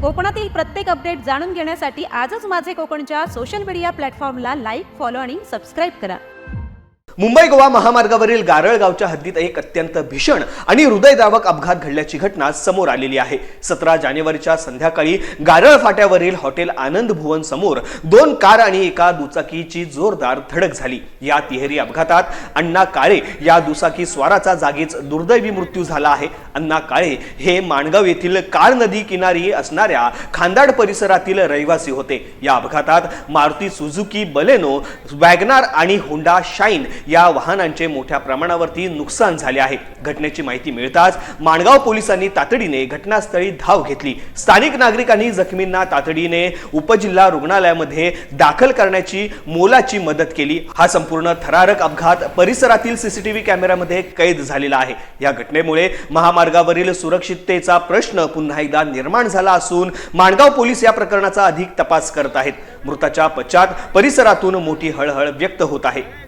कोकणातील प्रत्येक अपडेट जाणून घेण्यासाठी आजच माझे कोकणच्या सोशल मीडिया प्लॅटफॉर्मला लाईक, फॉलो आणि सबस्क्राईब करा। मुंबई गोवा महामार्गावरील गारळगावच्या हद्दीत एक अत्यंत भीषण आणि हृदयद्रावक अपघात घडल्याची घटना समोर आलेली आहे। 17 जानेवारीच्या संध्याकाळी गारळ फाट्यावरील हॉटेल आनंद भुवन समोर 2 कार आणि एका दुचाकीची जोरदार धडक झाली। या तिहेरी अपघातात अण्णा काळे या दुचाकी स्वाराचा जागीच दुर्दैवी मृत्यू झाला आहे। अण्णा काळे हे माणगाव येथील काळ नदी किनारी असणाऱ्या खांदाड परिसरातील रहिवासी होते। या अपघातात मारुती सुझुकी बलेनो, वॅगनार आणि होंडा शाईन या वाहनांचे मोठ्या प्रमाणावरती नुकसान झाले आहे। घटनेची माहिती मिळताच माणगाव पोलिसांनी तातडीने घटनास्थळी धाव घेतली। स्थानिक नागरिकांनी जखमींना तातडीने उपजिल्हा रुग्णालयामध्ये दाखल करण्याची मोलाची मदत केली। हा संपूर्ण थरारक अपघात परिसरातील सीसीटीव्ही कॅमेऱ्यामध्ये कैद झालेला आहे। या घटनेमुळे महामार्गावरील सुरक्षिततेचा प्रश्न पुन्हा एकदा निर्माण झाला असून माणगाव पोलीस या प्रकरणाचा अधिक तपास करत आहेत। मृताच्या पश्चात परिसरातून मोठी हळहळ व्यक्त होत आहे।